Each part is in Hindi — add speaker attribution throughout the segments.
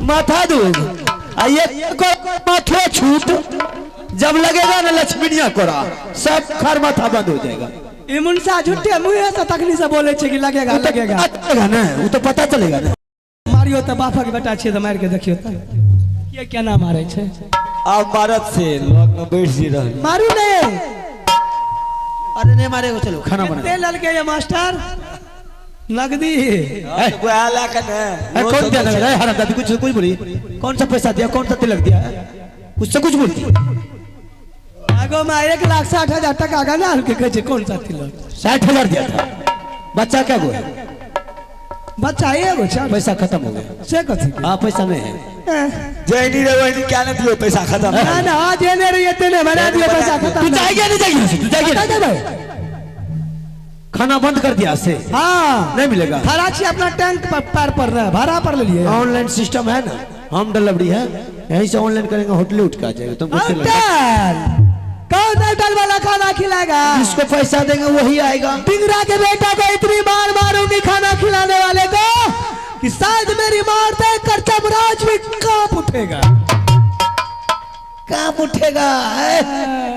Speaker 1: माथा दूध ये माथे छूट जब लगेगा ना लक्ष्मीनिया कोरा सब खर माथा बंद हो जाएगा।
Speaker 2: इमुनसा झूठे मुंह से तकनी से बोले छे कि लगेगा लगेगा
Speaker 1: ना वो तो पता चलेगा ना।
Speaker 2: मारियो तो बापा के बेटा छे तो मार के देखियो त ये क्या ना मारे छे।
Speaker 1: आप भारत से लोग बैठ जी रहे
Speaker 2: मारू ने।
Speaker 1: अरे नहीं मारेगा चलो खाना बना
Speaker 2: तेल लल के ये मास्टर नगदी
Speaker 1: कोई आला का ना कौन दिया लगा है हराम दादी कुछ बोली कौन सा पैसा दिया कौन सा तिलक दिया कुछ से कुछ बोलती
Speaker 2: आगो में 1,60,000 टका का ना के कहे कौन सा तिलक
Speaker 1: 60,000 दिया था बच्चा क्या गो
Speaker 2: बच्चा एगो छ
Speaker 1: पैसा खत्म हो गया
Speaker 2: से कथि
Speaker 1: हां पैसा नहीं है जैनी रे वही क्या ना दियो पैसा खत्म
Speaker 2: ना ना आज जेने रे तेने बना दियो पैसा खत्म
Speaker 1: तू जाएगा नहीं जाएगा तू जाएगा खाना बंद कर दिया से
Speaker 2: हाँ
Speaker 1: नहीं मिलेगा
Speaker 2: खराची अपना टैंक पर पर रहा भाड़ा पर ले लिए
Speaker 1: ऑनलाइन सिस्टम है ना होम डिलीवरी है यहीं से ऑनलाइन करेंगे होटल उठ का जाएगा तुम
Speaker 2: कौन होटल वाला खाना खिलाएगा
Speaker 1: जिसको पैसा देंगे वही आएगा।
Speaker 2: टिंगरा के बेटा को इतनी बार मारूंगी खाना खिलाने वाले को कि शायद मेरी मार दे कर चमराज भी कांप उठेगा।
Speaker 1: कहाँ उठेगा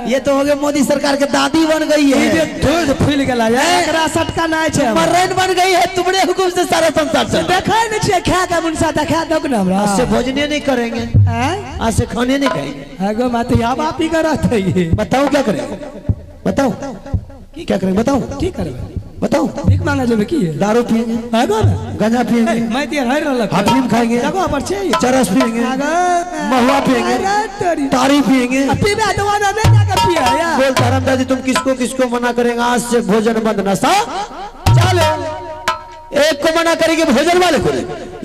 Speaker 1: ये तो हो गए मोदी सरकार के दादी बन गई है
Speaker 2: दूध फूल गला एकरा सटका नहीं छे
Speaker 1: मर्रन बन गई है तुम्हारे हुकुम से सारा संसार चल
Speaker 2: देखै नहीं छे खा के मुनसा देखा दो ना हमरा
Speaker 1: आज से भोजने नहीं करेंगे आज से खाने नहीं खाएंगे
Speaker 2: आगो मत या बाप ही करत है ये
Speaker 1: बताओ क्या करेंगे बताओ क्या करेंगे बताओ
Speaker 2: की करबे
Speaker 1: बताओ
Speaker 2: भीख मांगा जब की है
Speaker 1: दारू पिएंगे
Speaker 2: आगो ना
Speaker 1: गांजा पिएंगे
Speaker 2: मैं तेर हर लग
Speaker 1: अफीम खाएंगे
Speaker 2: जगह पर छे
Speaker 1: चरस पिएंगे महुआ पिएंगे तारी पिएंगे
Speaker 2: पीबे तो वाला नहीं जाकर पिया यार
Speaker 1: बोल धर्म दादी तुम किसको किसको मना करेंगे आज से भोजन बंद नशा चलो एक को मना करेंगे भोजन वाले को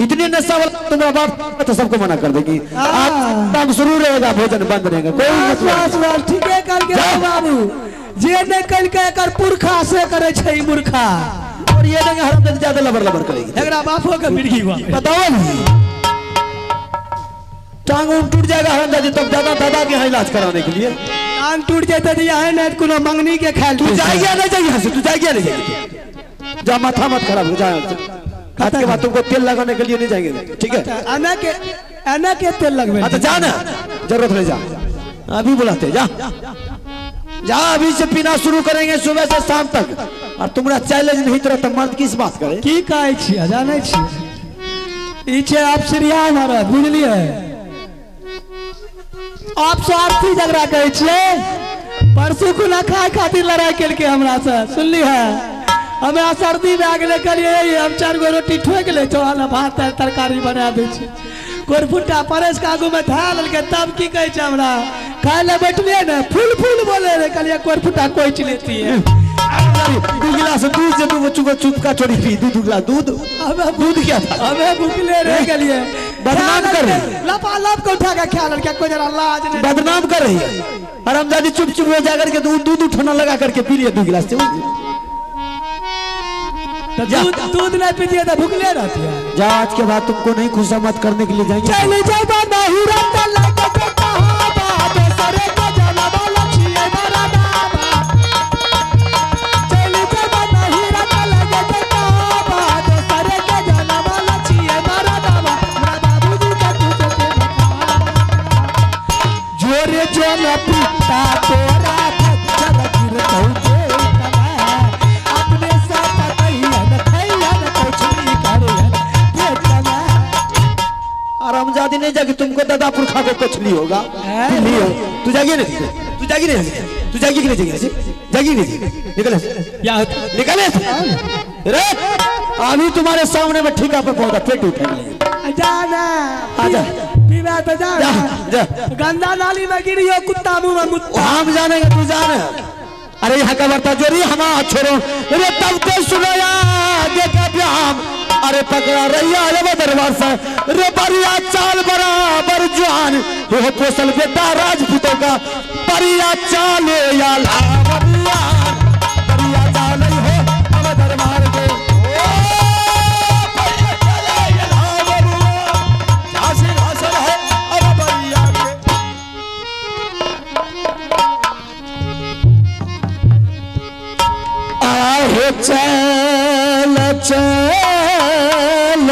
Speaker 1: इतनी नशा वाला तुम्हारा बाप तो सबको मना कर देगी आज काम शुरू रहेगा भोजन बंद रहेगा कोई
Speaker 2: ठीक है करके बाबू जे ने कल के कर पुरखा से करे छै मूर्खा
Speaker 1: और ये नहीं हरम दादी ज्यादा लबर लबर करेगी
Speaker 2: एकरा बापो के मिर्गी हुआ
Speaker 1: बताओ टांग टूट जाएगा हरम दादी तब दादा दादा के यहाँ इलाज कराने के लिए
Speaker 2: टांग टूट जाते तो यहाँ नहीं कोनो मंगनी के खाल
Speaker 1: तू जाएगी नहीं जाएगी यहाँ से तू जाएगी नहीं जाएगी जा माथा मत खराब हो जाए आज के बाद तुमको तेल लगाने के लिए नहीं जाएंगे ठीक है
Speaker 2: आना के तेल लगवे
Speaker 1: अच्छा जा ना जरूरत नहीं जा अभी बुलाते जा जा अभी से पीना शुरू करेंगे सुबह से शाम तक और तुम्हारा चैलेंज नहीं तो रहता मर्द किस बात करे
Speaker 2: की कहै छी जानै छी ई छे आप श्रीया हमारा बुझलिए आप स्वार्थी झगड़ा कहै छियै परसों को ना खाए खातिर लड़ाई केल के हमरा से सुनली है हमरा सर्दी में आगले करिए हम 4 गो रोटी ठोक ले चोला भात तरकारी बना दे छी कोर फुट्टा परस के आगू में धा ललके तब की कहै छै हमरा खाए ले बैठलिए ना फूल फूल बोले रे कलिया कोर फुट्टा कोइच लेती है
Speaker 1: 2 गिलास दूध से तू चुप चुपका छोड़ी पी 2 गिलास दूध
Speaker 2: हमें
Speaker 1: दूध क्या था
Speaker 2: हमें भूखले रह गए
Speaker 1: बदनाम कर रही
Speaker 2: लपा लप को उठा के ख्याल क्या कोई जरा लाज नहीं
Speaker 1: बदनाम कर रही है हरामजादी चुप चुप हो जाकर के दूध उठाना लगा करके पी लिए 2 गिलास से
Speaker 2: दूध नहीं पीजिए तो भूखले रहती है
Speaker 1: जा आज के बाद तुमको नहीं खुशामद करने के लिए जाएंगे
Speaker 2: चले जाओ बाबा हीरा तला के बेटा हो बाबे सरे को जाना वाला छिए मेरा बाबा चले जाओ बाबा हीरा तला के बेटा हो बाबे सरे को जाना वाला छिए मेरा बाबा मेरा बाबूजी का तुझे जोरे जोरे पिता तोरा चल गिर तो
Speaker 1: आरामजादी नहीं जाके तुमको दादा पुरखा को कचली होगा तू जागी नहीं तू जागी नहीं तू जागी कि नहीं जागी नहीं निकले
Speaker 2: क्या
Speaker 1: निकले रे अभी तुम्हारे सामने में ठीका पे पौधा पेट उठा
Speaker 2: जाना
Speaker 1: आजा
Speaker 2: पीवा तो जा गंदा नाली में गिरियो कुत्ता मुंह में मुत्ता
Speaker 1: हम जानेंगे तू जाने अरे यहाँ का बर्ता जोरी हम छोड़ो अरे तब तो सुनो यार देखा प्याम अरे पकड़ा रैया दरबार से रे बरिया चाल बराबर जवान हो पोसल बेटा राजपूतों का बरिया चाल या बरिया चाल हो अब दरबार के आहे चल चल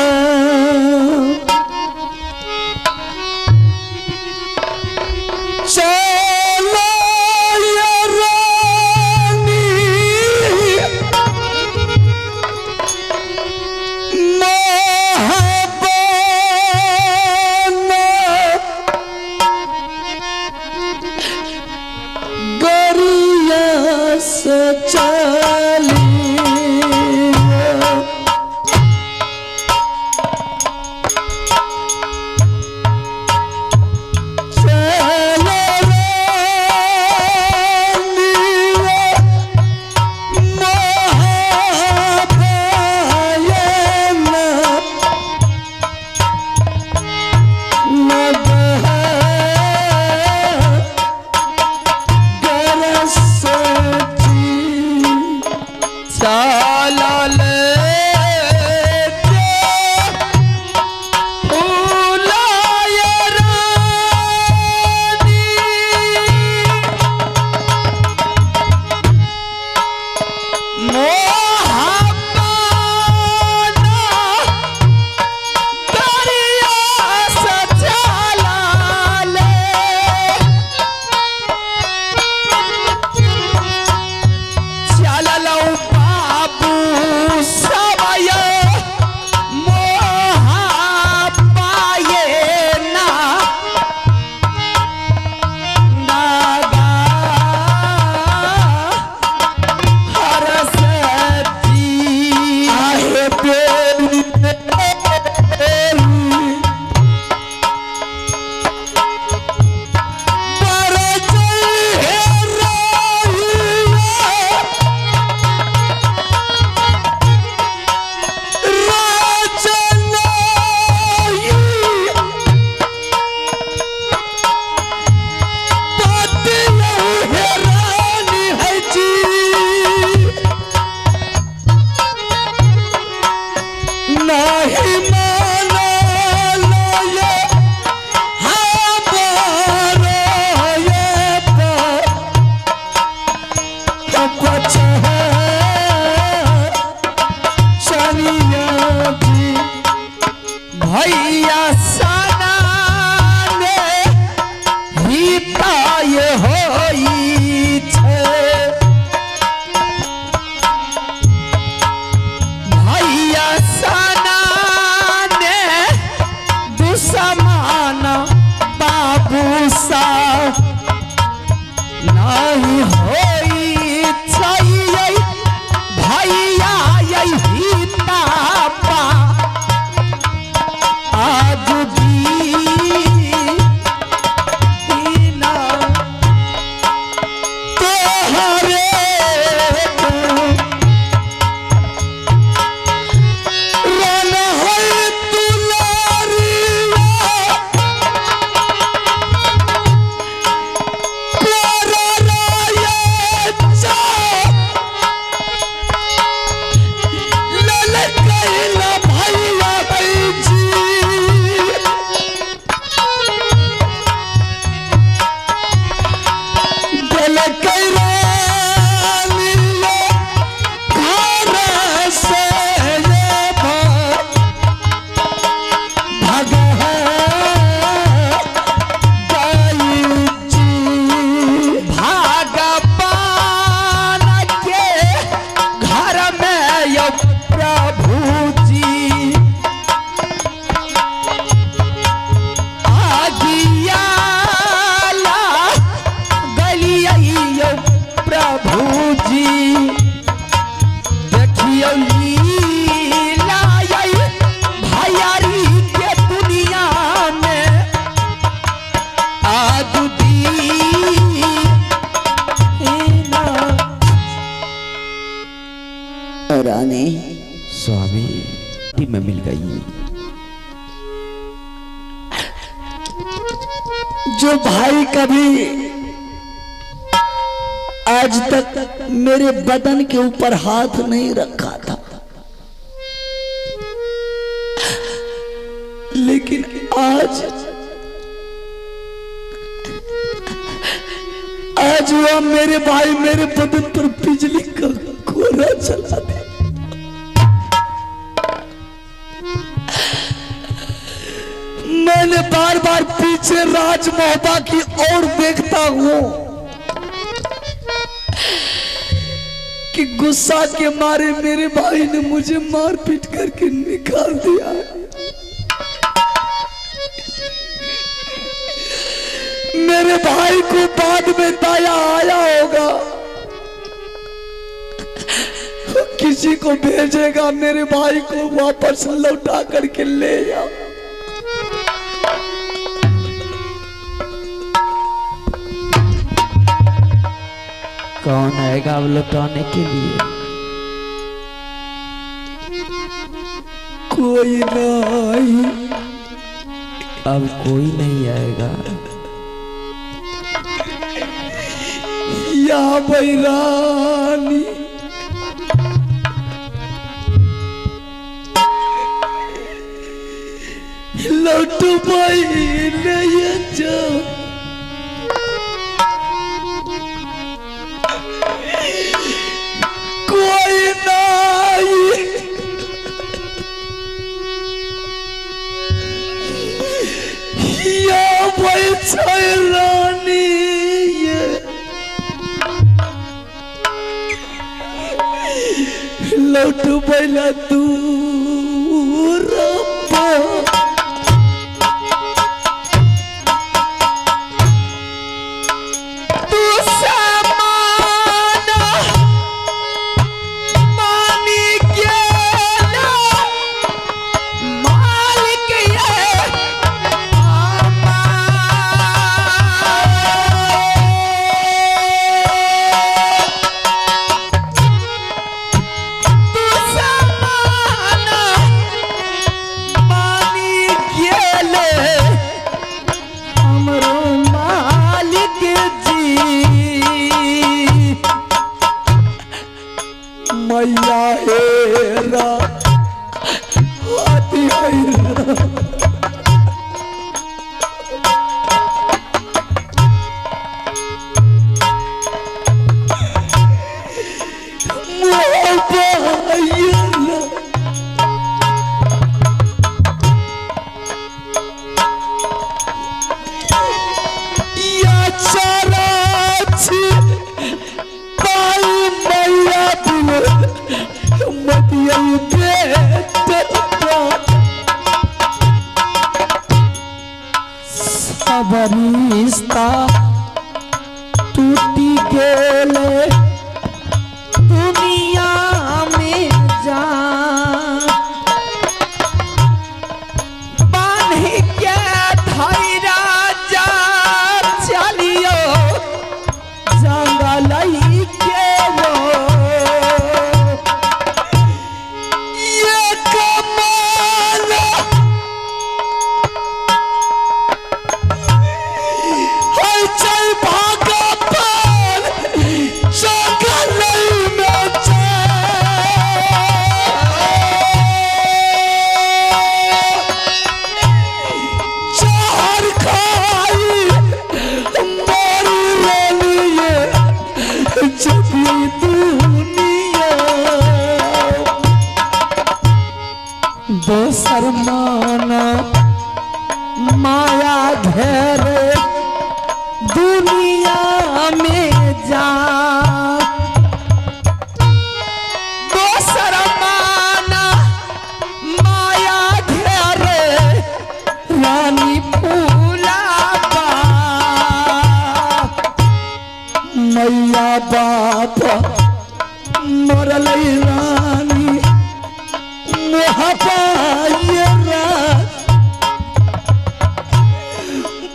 Speaker 1: समान बाबू सा नहीं होई चाहिए भैया यही तापा आज दीना तोहरे रन है दुलारिया कोरराया चा ललकैला भैया जी ललकैला नीला घर से ये भाग है गाई जी भगवान के घर में यो प्रभु जी आगियाला गलिया यो प्रभु जी देखियो लीला यई भैयारी के दुनिया में आज दीना
Speaker 2: रानी
Speaker 1: स्वामी में मिल गई
Speaker 2: जो भाई कभी आज तक मेरे बदन के ऊपर हाथ नहीं रखा था, लेकिन आज वह मेरे भाई मेरे बदन पर बिजली का कोहरा चला दे। मैंने बार बार पीछे राजमहबा की ओर देखता हूं कि गुस्सा के मारे मेरे भाई ने मुझे मार पीट करके निकाल दिया। मेरे भाई को बाद में दया आया होगा, किसी को भेजेगा मेरे भाई को वापस लौटा करके ले जाओ।
Speaker 1: कौन आएगा अब लौटाने के लिए?
Speaker 2: कोई नहीं,
Speaker 1: अब कोई नहीं आएगा।
Speaker 2: या भाई रानी लौट भाई नहीं जाओ। कोई नहीं, या भाई रानी लौट बैला दूर
Speaker 1: तू समा
Speaker 2: सब रिश्ता टूटी गेले दुनिया में जा बान्ही के धैरा जा चलियो जंगल के वो ये कमाल है चल भागा पर जंगल में चार खाई मारी रेलिए छुपी दुनिया दोसर माना माया घेरे दुनिया में जा दोसर माना माया घेरे रानी फूला मैया बाप मरल रानी मोहबाइए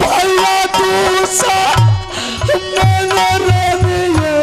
Speaker 2: भैया दूसा मैंने रानी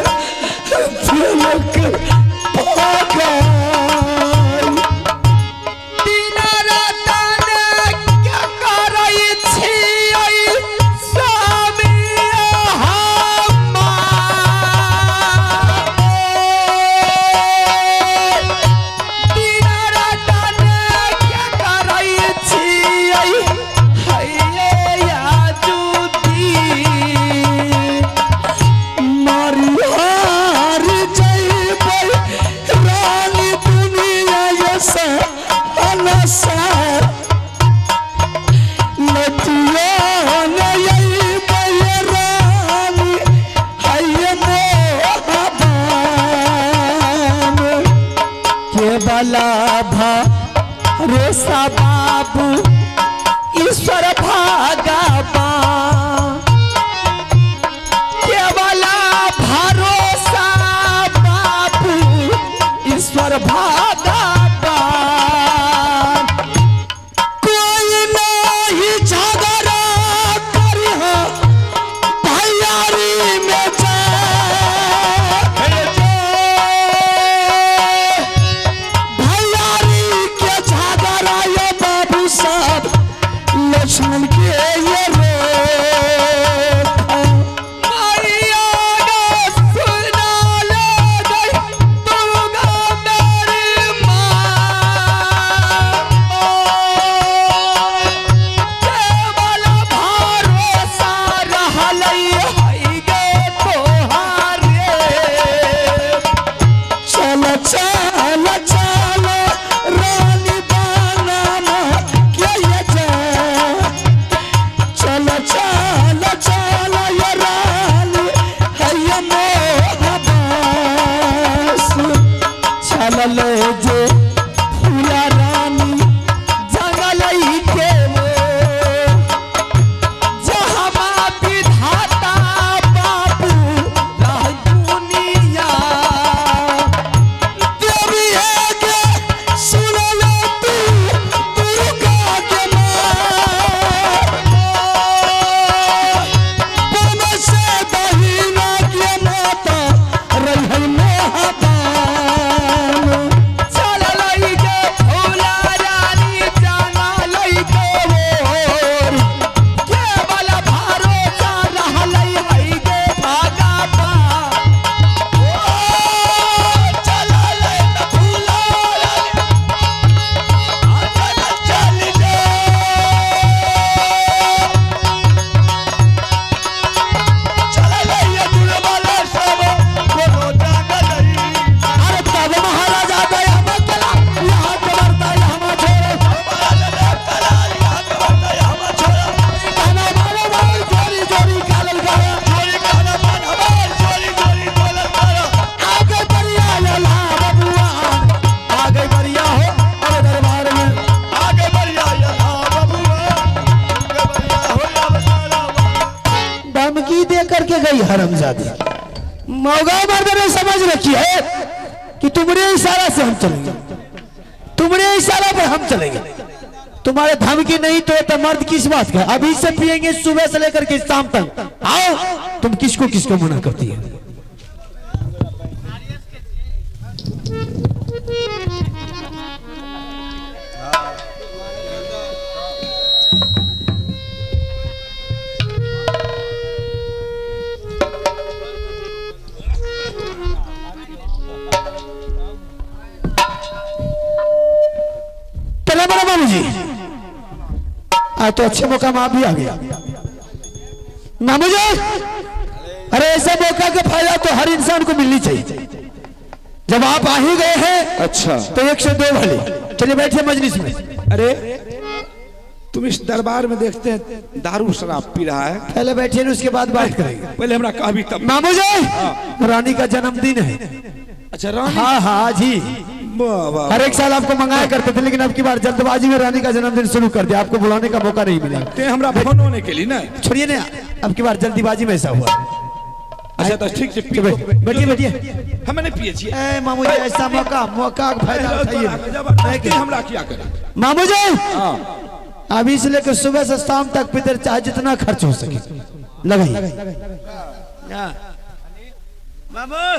Speaker 1: गई हरामजादी। मौगा मर्द ने समझ रखी है कि तुम्हारे इशारा से हम चलेंगे, तुम्हारे इशारा पर हम चलेंगे, तुम्हारे धमकी नहीं तो मर्द किस बात का। अभी से पिएंगे सुबह से लेकर के शाम तक। आओ तुम किसको किसको मना करती है। मामू जी आज तो अच्छे मौका में आप भी आ गया मामू जी। अरे ऐसे मौका का फायदा तो हर इंसान को मिलनी चाहिए। जब आप आ ही गए हैं
Speaker 3: अच्छा
Speaker 1: तो 1 से 2 भले चलिए बैठिए मजलिस में।
Speaker 3: अरे तुम इस दरबार में देखते हैं दारू शराब पी रहा है।
Speaker 1: पहले बैठिए उसके बाद बात करेंगे।
Speaker 3: पहले हमरा कहा भी तब।
Speaker 1: मामू जी रानी का जन्मदिन है।
Speaker 3: अच्छा रानी।
Speaker 1: हाँ हाँ जी हर एक साल आपको मंगाया करते थे लेकिन अब की बार जल्दबाजी में रानी का जन्मदिन शुरू कर दिया। आपको बुलाने का मौका नहीं मिला।
Speaker 3: ते हमरा फोन होने के लिए ना
Speaker 1: छोड़िए ना अब की बार जल्दीबाजी में ऐसा हुआ।
Speaker 3: अच्छा तो ठीक है
Speaker 1: बैठिए बैठिए
Speaker 3: हम नहीं पिए छी।
Speaker 1: ए मामू जी ऐसा मौका का फायदा उठाइए।
Speaker 3: हमरा क्या करे
Speaker 1: मामू जी अभी से लेकर सुबह से शाम तक पितर चाहे जितना खर्च हो सके लगाइए।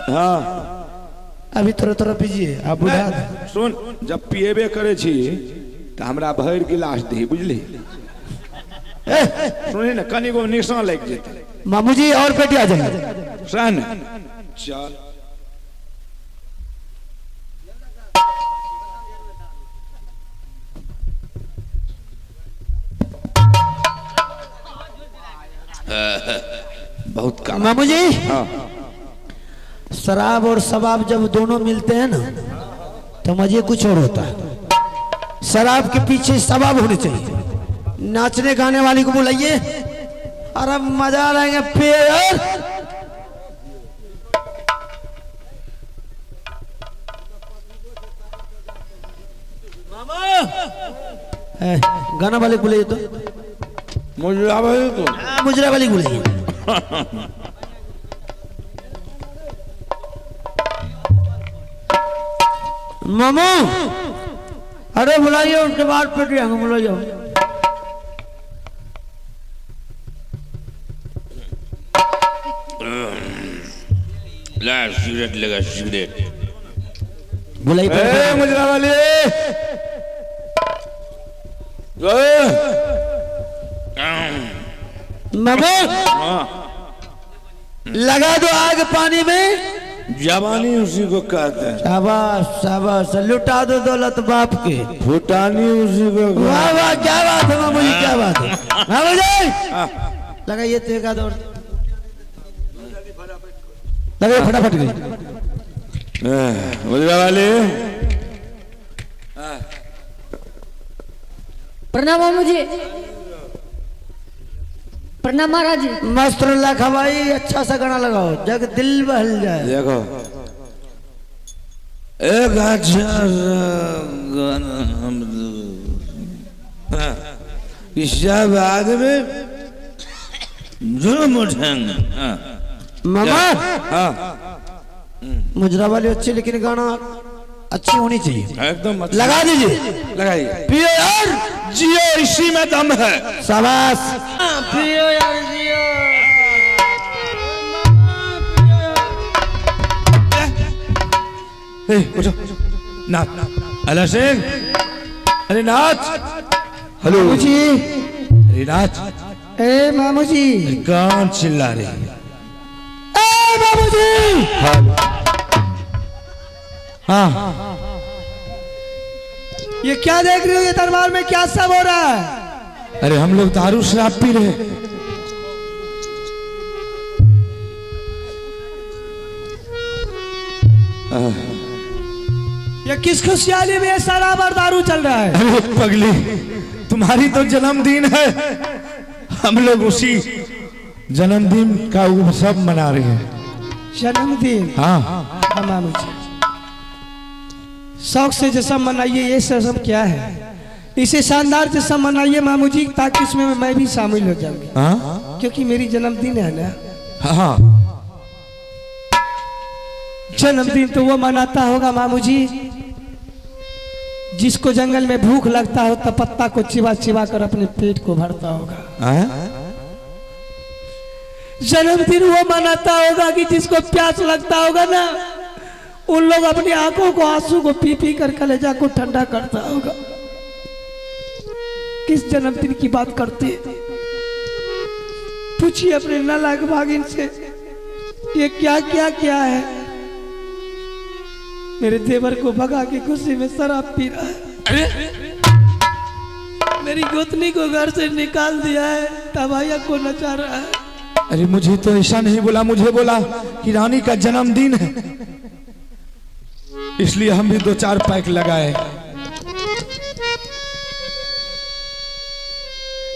Speaker 3: हाँ
Speaker 1: अभी थोड़ा थोड़ा पीजिए आप बुझा
Speaker 3: सुन जब पिएबे करे छी तो हमरा भर गिलास दे बुझली। सुनिए ना कनी को निशान लग जेते।
Speaker 1: मामू जी और पेटी आ जाएंगे
Speaker 3: सन चल बहुत काम।
Speaker 1: मामू जी
Speaker 3: हाँ
Speaker 1: शराब और शबाब जब दोनों मिलते हैं ना तो मजे कुछ और होता है। शराब के पीछे शबाब होने चाहिए। नाचने गाने वाली को बुलाइए और अब मजा लाएंगे पेयर। गाना वाले बुलाइए तो
Speaker 3: मुजरा भाई तो
Speaker 1: मुजरा वाली बुलाइए। मामू अरे बुलाइए उसके बाद पेटिया बुलाइए।
Speaker 4: ला सिगरेट लगा सिगरेट
Speaker 1: बुलाइए
Speaker 3: मुजरा वाले
Speaker 1: मामू लगा दो आग पानी में।
Speaker 3: जवानी उसी को कहते हैं।
Speaker 1: शाबाश शाबाश लुटा दो दौलत बाप के।
Speaker 3: फुटानी उसी को
Speaker 1: वाह वाह क्या बात है मामू जी क्या बात है। मामू जी लगाइए तो एक आध और लगाइए फटाफट गई।
Speaker 3: मुजरा वाले
Speaker 5: प्रणाम मामू जी। प्रणाम महाराज जी।
Speaker 1: मस्त लखा भाई अच्छा सा गाना लगाओ जग दिल बहल जाए।
Speaker 3: देखो एक अच्छा गाना हम इस बाद में जुर्म उठाएंगे।
Speaker 1: मामा
Speaker 3: हाँ
Speaker 1: मुजरा वाली अच्छी लेकिन गाना अच्छी होनी चाहिए।
Speaker 3: एकदम अच्छा।
Speaker 1: लगा दीजिए
Speaker 3: लगाइए।
Speaker 1: पियो यार
Speaker 3: जियो इसी में दम है।
Speaker 1: शाबाश
Speaker 2: पियो यार जियो।
Speaker 3: उठो नाथ अला सिंह। अरे नाथ हेलो
Speaker 1: जी।
Speaker 3: अरे नाथ
Speaker 2: ए मामू जी
Speaker 3: कौन चिल्ला रही है?
Speaker 1: ए बाबू जी
Speaker 3: हाँ
Speaker 2: ये क्या देख रहे हो? ये दरबार में क्या सब हो रहा है?
Speaker 3: अरे हम लोग दारू शराब पी रहे।
Speaker 2: ये किस खुशहाली में शराब और दारू चल रहा है?
Speaker 3: अरे पगली तुम्हारी तो जन्मदिन है। हम लोग उसी जन्मदिन का उत्सव मना रहे हैं।
Speaker 2: जन्मदिन?
Speaker 3: हाँ
Speaker 2: हाँ मामू जी शौक से जश्न मनाइए। ये सब क्या है? इसे शानदार जश्न मनाइए मामू जी ताकि इसमें मैं भी शामिल हो जाऊंगी।
Speaker 3: हाँ
Speaker 2: क्योंकि मेरी जन्मदिन है ना।
Speaker 3: हाँ
Speaker 2: जन्मदिन तो वो मनाता होगा मामू जी जिसको जंगल में भूख लगता हो तो पत्ता को चिबा चिबा कर अपने पेट को भरता होगा। जन्मदिन वो मनाता होगा कि जिसको प्यास लगता होगा ना उन लोग अपनी आंखों को आंसू को पी पी कर कलेजा को ठंडा करता होगा। किस जन्मदिन की बात करते हैं? पूछिए अपने नालायक भागिन से ये क्या क्या क्या है। मेरे देवर को भगा के खुशी में शराब पी रहा है। मेरी गोतनी को घर से निकाल दिया है, तबाया को नचा रहा है।
Speaker 3: अरे मुझे तो ऐसा नहीं बोला, मुझे बोला कि रानी का जन्मदिन है इसलिए हम भी 2-4 पैक लगाए।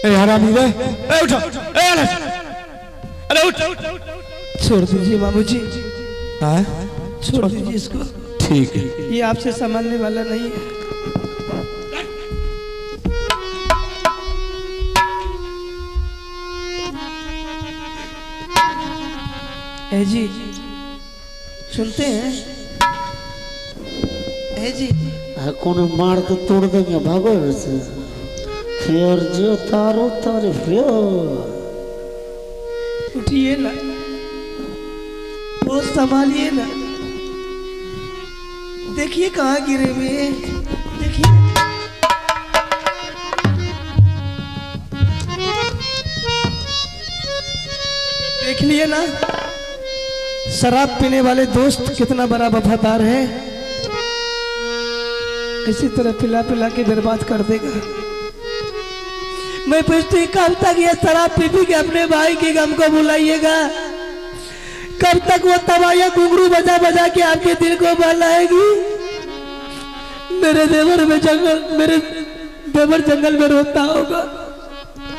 Speaker 3: ए हरामी रे, ए उठो, अरे उठ।
Speaker 2: छोड़ दीजिए बाबू जी,
Speaker 3: हाँ
Speaker 2: छोड़ दीजिए इसको।
Speaker 3: ठीक है,
Speaker 2: ये आपसे संभालने वाला नहीं है। ए जी सुनते हैं? ए जी
Speaker 1: कोनो मार के तोड़ देंगे, भागो से फिर जो तारो तारे फिर
Speaker 2: उठिए ना, वो संभालिए ना। देखिए कहाँ गिरे हुए, देखिए। देख लिए ना शराब पीने वाले दोस्त कितना बड़ा वफादार है, इसी तरह पिला पिला के बर्बाद कर देगा। मैं पूछती कब तक ये शराब पी पी के अपने भाई के गम को भुलाइएगा? कब तक वो तबाया घुंघरू बजा बजा के आपके दिल को बहलाएगी? मेरे देवर जंगल में रोता होगा,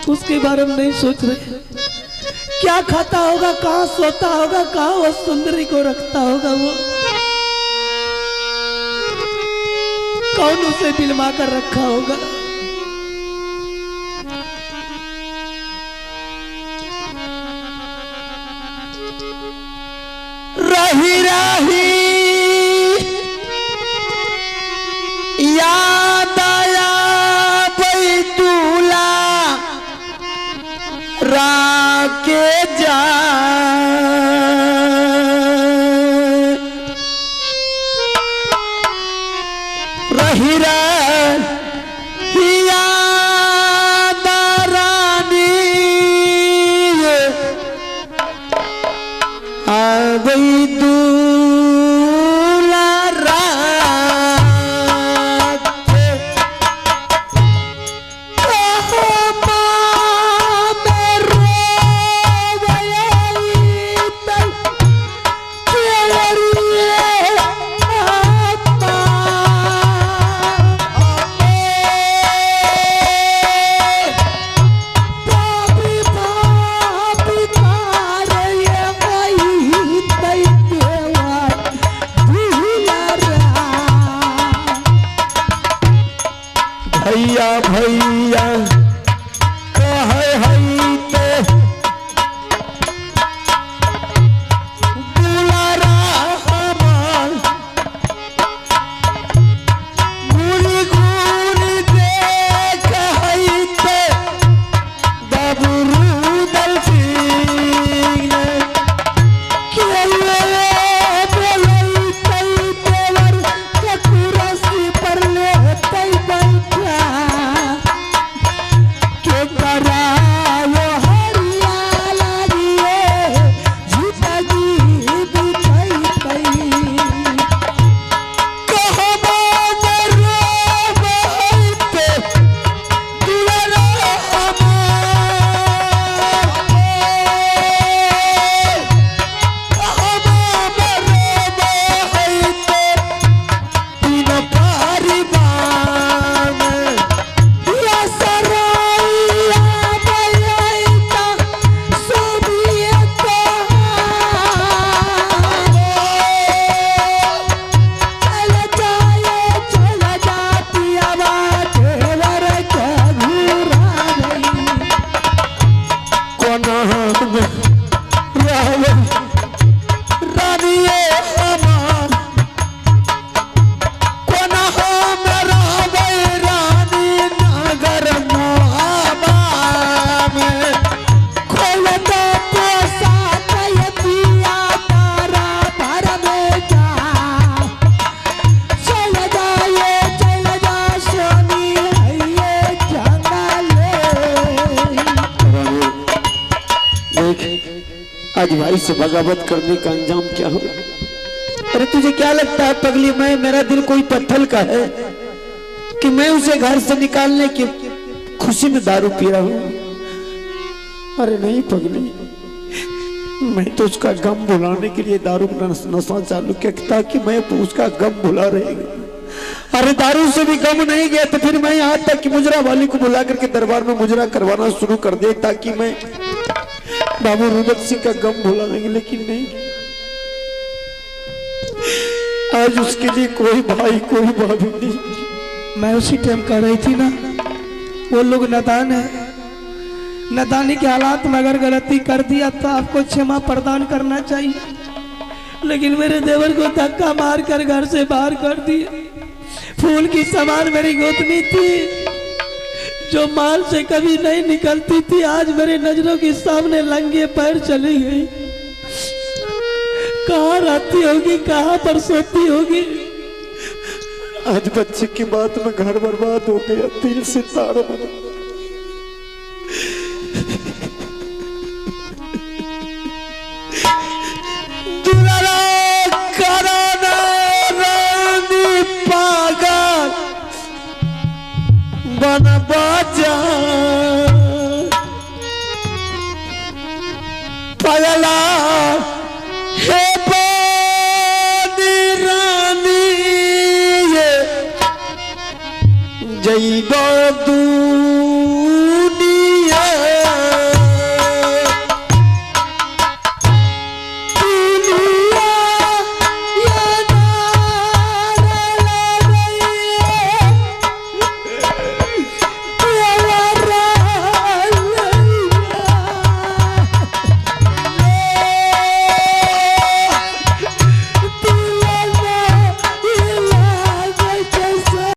Speaker 2: उसके बारे में नहीं सोच रहे। क्या खाता होगा, कहाँ सोता होगा, कहाँ वो सुंदरी को रखता होगा, वो कौन उसे बिलवा कर रखा होगा?
Speaker 1: रही रही याद आया बैतूला राके जा रही रही याद रानी बैतूला भैया भैया कहे हई ते दुलारा हमार गुनी गुनी देख हई ते दबरू दल सिंह केले बोलई तई देवर के कुरसी पर ले तई बैठा के करायो हरियाला दिए जिंदगी बिताई तई कहबो मरो बैठे दुलारा रानी हमार कोना हो मेरा रानी नगर मोहबा में खोलता पोसा दिया तारा भर में जा चल जा सोनी ये जंगले देख आज भाई से बगावत करने का अंजाम क्या हो। अरे तुझे क्या लगता है पगली मैं मेरा दिल कोई पत्थर का है कि मैं उसे घर से निकालने की खुशी में दारू पी रहा हूं। अरे नहीं पगली, मैं तो उसका गम भुलाने के लिए दारू का नशा चालू किया ताकि मैं उसका गम भुला रहेगा। अरे दारू से भी गम नहीं गया तो फिर मैं यहाँ तक कि मुजरा वाली को बुला करके दरबार में मुजरा करवाना शुरू कर दे ताकि मैं बाबू रुदत सिंह का गम भुला देंगे। लेकिन नहीं, आज उसके लिए कोई भाई कोई भाभी नहीं।
Speaker 2: मैं उसी टाइम कह रही थी ना, वो लोग नादान है, नादानी के हालात में अगर गलती कर दिया तो आपको क्षमा प्रदान करना चाहिए, लेकिन मेरे देवर को धक्का मार कर घर से बाहर कर दिया। फूल की समान मेरी गोतनी थी जो माल से कभी नहीं निकलती थी, आज मेरे नजरों के सामने नंगे पैर चली गई। कहाँ रहती होगी, कहाँ पर सोती होगी।
Speaker 1: आज बच्चे की बात में घर बर्बाद हो गया, दिल से तार बना। बन बाजा पगला हे बानी रानी ये जई दूर